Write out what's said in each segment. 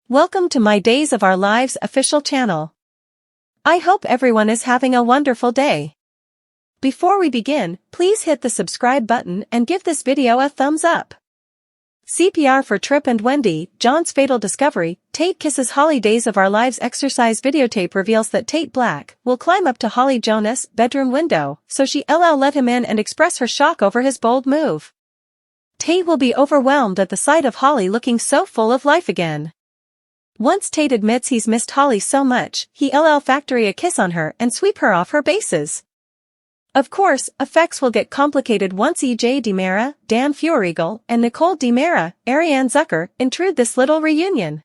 Welcome to my Days of Our Lives official channel. I hope everyone is having a wonderful day. Before we begin, please hit the subscribe button and give this video a thumbs up. CPR for Tripp and Wendy, John's fatal discovery. Tate kisses Holly. Days of Our Lives exercise videotape reveals that Tate Black will climb up to Holly Jonas' bedroom window, so she let him in and express her shock over his bold move. Tate will be overwhelmed at the sight of Holly looking so full of life again. Once Tate admits he's missed Holly so much, he'll factory a kiss on her and sweep her off her bases. Of course, effects will get complicated once E.J. DiMera, Dan Feuerriegel, and Nicole DiMera, Ariane Zucker, intrude this little reunion.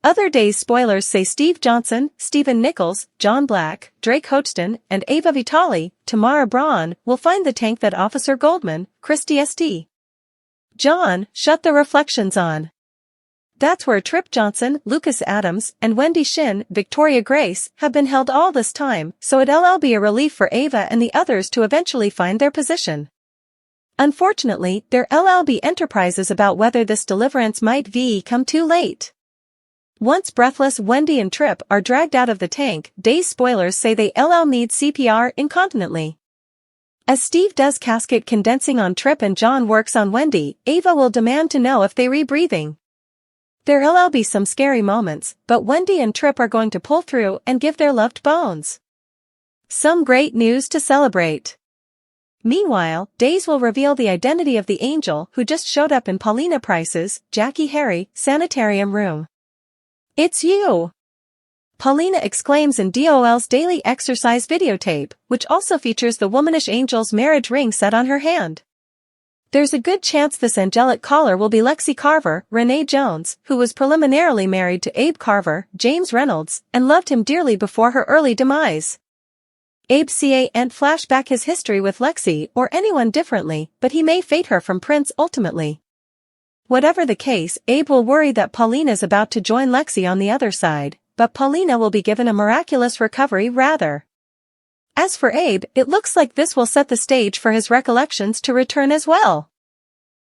Other days spoilers say Steve Johnson, Stephen Nichols, John Black, Drake Hodgson, and Ava Vitale, Tamara Braun, will find the tank that Officer Goldman, Christy St. John, shut the reflections on. That's where Tripp Johnson, Lucas Adams, and Wendy Shin, Victoria Grace, have been held all this time, so it'll be a relief for Ava and the others to eventually find their position. Unfortunately, there'll be enterprises about whether this deliverance might come too late. Once breathless Wendy and Tripp are dragged out of the tank, Days spoilers say they'll need CPR incontinently. As Steve does casket condensing on Tripp and John works on Wendy, Ava will demand to know if they're rebreathing. There'll be some scary moments, but Wendy and Tripp are going to pull through and give their loved bones some great news to celebrate. Meanwhile, Days will reveal the identity of the angel who just showed up in Paulina Price's, Jackie Harry, sanitarium room. "It's you!" Paulina exclaims in Dol's daily exercise videotape, which also features the womanish angel's marriage ring set on her hand. There's a good chance this angelic caller will be Lexi Carver, Renee Jones, who was preliminarily married to Abe Carver, James Reynolds, and loved him dearly before her early demise. Abe can't flash back his history with Lexi or anyone differently, but he may fate her from Prince ultimately. Whatever the case, Abe will worry that Paulina's about to join Lexi on the other side, but Paulina will be given a miraculous recovery rather. As for Abe, it looks like this will set the stage for his recollections to return as well.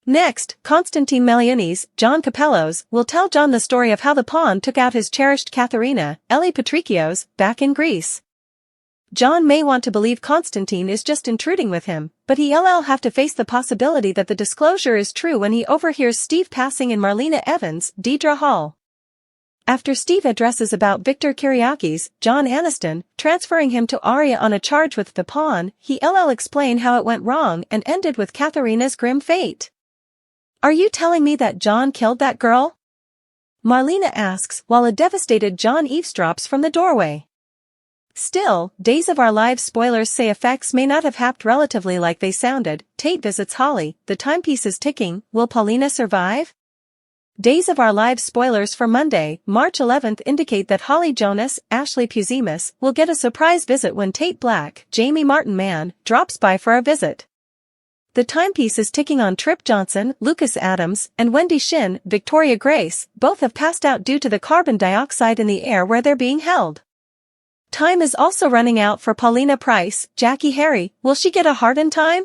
Next, Constantine Meliunis, John Capello's, will tell John the story of how the pawn took out his cherished Katharina, Ellie Patricios, back in Greece. John may want to believe Constantine is just intruding with him, but he'll have to face the possibility that the disclosure is true when he overhears Steve passing in Marlena Evans, Deidre Hall. After Steve addresses about Victor Kiriakis, John Aniston, transferring him to Arya on a charge with the pawn, he'll explain how it went wrong and ended with Katharina's grim fate. "Are you telling me that John killed that girl?" Marlena asks while a devastated John eavesdrops from the doorway. Still, Days of Our Lives spoilers say effects may not have happened relatively like they sounded. Tate visits Holly, the timepiece is ticking, will Paulina survive? Days of Our Lives spoilers for Monday, March 11th indicate that Holly Jonas, Ashley Puzimis, will get a surprise visit when Tate Black, Jamie Martin Mann, drops by for a visit. The timepiece is ticking on Tripp Johnson, Lucas Adams, and Wendy Shin, Victoria Grace, both have passed out due to the carbon dioxide in the air where they're being held. Time is also running out for Paulina Price, Jackie Harry, will she get a heart in time?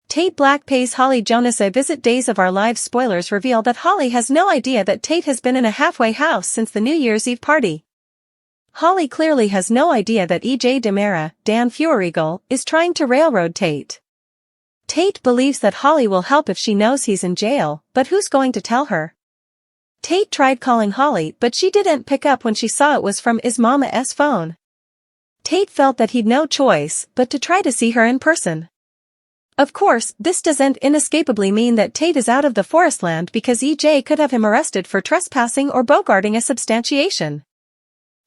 Tate Black pays Holly Jonas a visit. Days of Our Lives spoilers reveal that Holly has no idea that Tate has been in a halfway house since the New Year's Eve party. Holly clearly has no idea that E.J. DiMera, Dan Feuerriegel, is trying to railroad Tate. Tate believes that Holly will help if she knows he's in jail, but who's going to tell her? Tate tried calling Holly but she didn't pick up when she saw it was from his mama's phone. Tate felt that he'd no choice but to try to see her in person. Of course, this doesn't inescapably mean that Tate is out of the forest land because EJ could have him arrested for trespassing or bogarting a substantiation.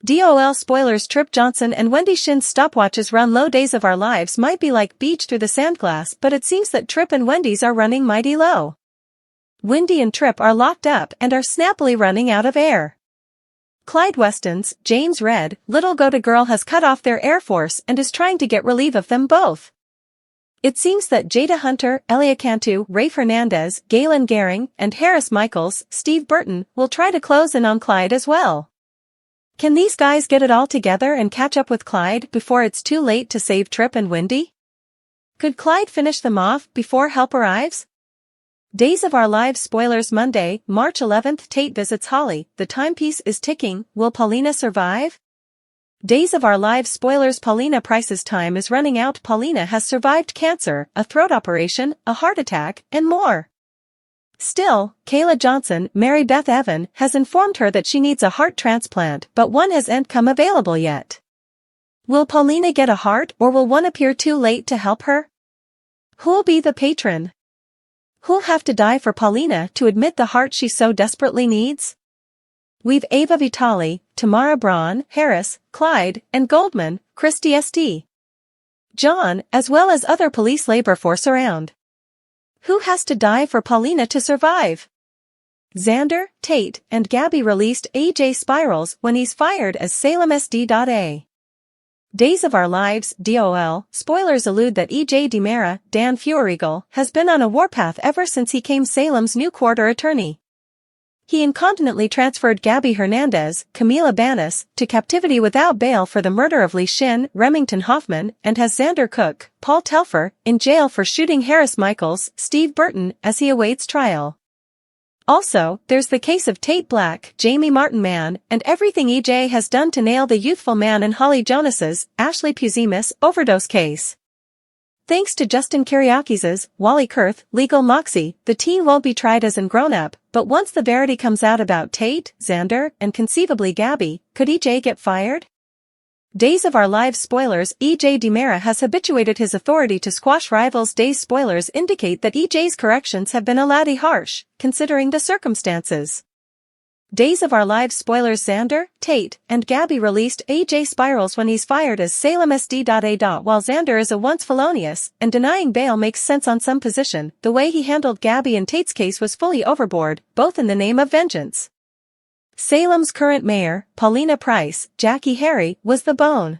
DOL spoilers. Tripp Johnson and Wendy Shin's stopwatches run low. Days of Our Lives might be like beach through the sandglass, but it seems that Tripp and Wendy's are running mighty low. Wendy and Tripp are locked up and are snappily running out of air. Clyde Weston's, James Red, Little Goda Girl has cut off their air force and is trying to get relief of them both. It seems that Jada Hunter, Elia Cantu, Rafe Hernandez, Galen Gehring, and Harris Michaels, Steve Burton, will try to close in on Clyde as well. Can these guys get it all together and catch up with Clyde before it's too late to save Tripp and Wendy? Could Clyde finish them off before help arrives? Days of Our Lives spoilers Monday, March 11th. Tate visits Holly, the timepiece is ticking, will Paulina survive? Days of Our Lives spoilers. Paulina Price's time is running out. Paulina has survived cancer, a throat operation, a heart attack, and more. Still, Kayla Johnson, Mary Beth Evan, has informed her that she needs a heart transplant, but one hasn't come available yet. Will Paulina get a heart, or will one appear too late to help her? Who'll be the patron? Who'll have to die for Paulina to admit the heart she so desperately needs? We've Ava Vitale, Tamara Braun, Harris, Clyde, and Goldman, Christy St. John, as well as other police labor force around. Who has to die for Paulina to survive? Xander, Tate, and Gabby released AJ spirals when he's fired as Salem SD.A. Days of Our Lives, DOL, spoilers allude that EJ DiMera, Dan Feuerriegel, has been on a warpath ever since he came Salem's new quarter attorney. He incontinently transferred Gabby Hernandez, Camila Banis, to captivity without bail for the murder of Lee Shin, Remington Hoffman, and has Xander Cook, Paul Telfer, in jail for shooting Harris Michaels, Steve Burton, as he awaits trial. Also, there's the case of Tate Black, Jamie Martin Man, and everything EJ has done to nail the youthful man in Holly Jonas's, Ashley Puzimis, overdose case. Thanks to Justin Kiriakis's, Wally Kurth, legal moxie, the teen won't be tried as an grown-up, but once the verity comes out about Tate, Xander, and conceivably Gabby, could EJ get fired? Days of Our Lives spoilers. EJ DiMera has habituated his authority to squash rivals. Days spoilers indicate that EJ's corrections have been a laddie harsh, considering the circumstances. Days of Our Lives spoilers. Xander, Tate, and Gabby released AJ spirals when he's fired as Salem SD.A. While Xander is a once felonious, and denying bail makes sense on some position, the way he handled Gabby and Tate's case was fully overboard, both in the name of vengeance. Salem's current mayor, Paulina Price, Jackie Harry, was the bone.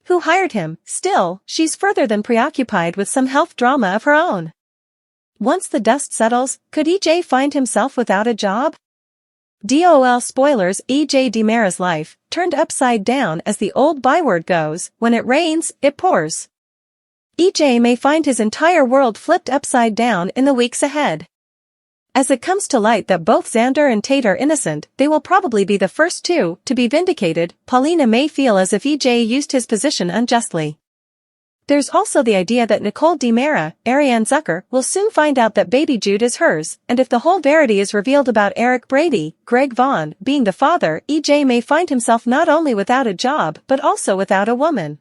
Who hired him? Still, she's further than preoccupied with some health drama of her own. Once the dust settles, could EJ find himself without a job? DOL spoilers. EJ DiMera's life turned upside down, as the old byword goes, when it rains, it pours. EJ may find his entire world flipped upside down in the weeks ahead. As it comes to light that both Xander and Tate are innocent, they will probably be the first two to be vindicated. Paulina may feel as if EJ used his position unjustly. There's also the idea that Nicole DiMera, Ariane Zucker, will soon find out that baby Jude is hers, and if the whole verity is revealed about Eric Brady, Greg Vaughn, being the father, EJ may find himself not only without a job but also without a woman.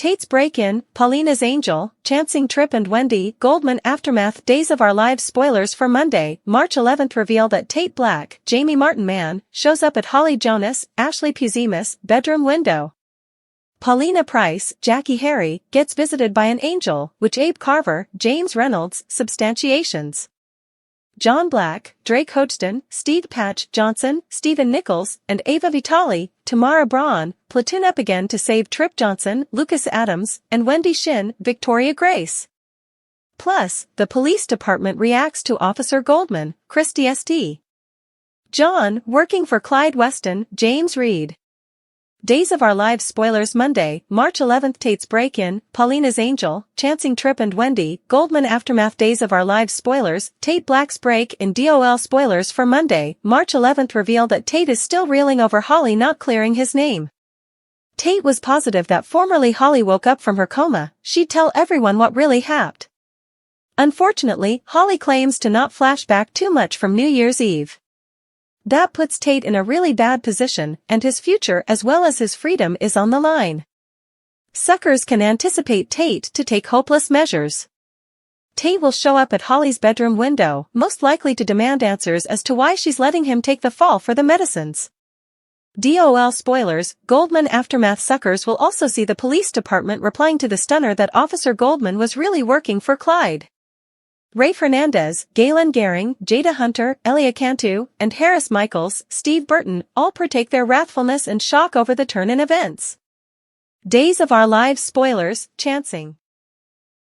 Tate's break-in, Paulina's angel, chancing Tripp and Wendy, Goldman aftermath. Days of Our Lives spoilers for Monday, March 11th reveal that Tate Black, Jamie Martin Man, shows up at Holly Jonas, Ashley Puzimis, bedroom window. Paulina Price, Jackie Harry, gets visited by an angel, which Abe Carver, James Reynolds, substantiations. John Black, Drake Hodgson, Steve Patch Johnson, Stephen Nichols, and Ava Vitale, Tamara Braun, platoon up again to save Tripp Johnson, Lucas Adams, and Wendy Shin, Victoria Grace. Plus, the police department reacts to Officer Goldman, Christy St. John, working for Clyde Weston, James Reed. Days of Our Lives spoilers Monday, March 11th. Tate's break-in, Paulina's angel, chancing Tripp and Wendy, Goldman aftermath. Days of Our Lives spoilers. Tate Black's break-in. DOL spoilers for Monday, March 11th reveal that Tate is still reeling over Holly not clearing his name. Tate was positive that formerly Holly woke up from her coma, she'd tell everyone what really happened. Unfortunately, Holly claims to not flash back too much from New Year's Eve. That puts Tate in a really bad position, and his future as well as his freedom is on the line. Suckers can anticipate Tate to take hopeless measures. Tate will show up at Holly's bedroom window, most likely to demand answers as to why she's letting him take the fall for the medicines. DOL spoilers. Goldman aftermath. Suckers will also see the police department replying to the stunner that Officer Goldman was really working for Clyde. Rafe Hernandez, Galen Gehring, Jada Hunter, Elia Cantu, and Harris Michaels, Steve Burton, all partake their wrathfulness and shock over the turn in events. Days of Our Lives spoilers, chancing.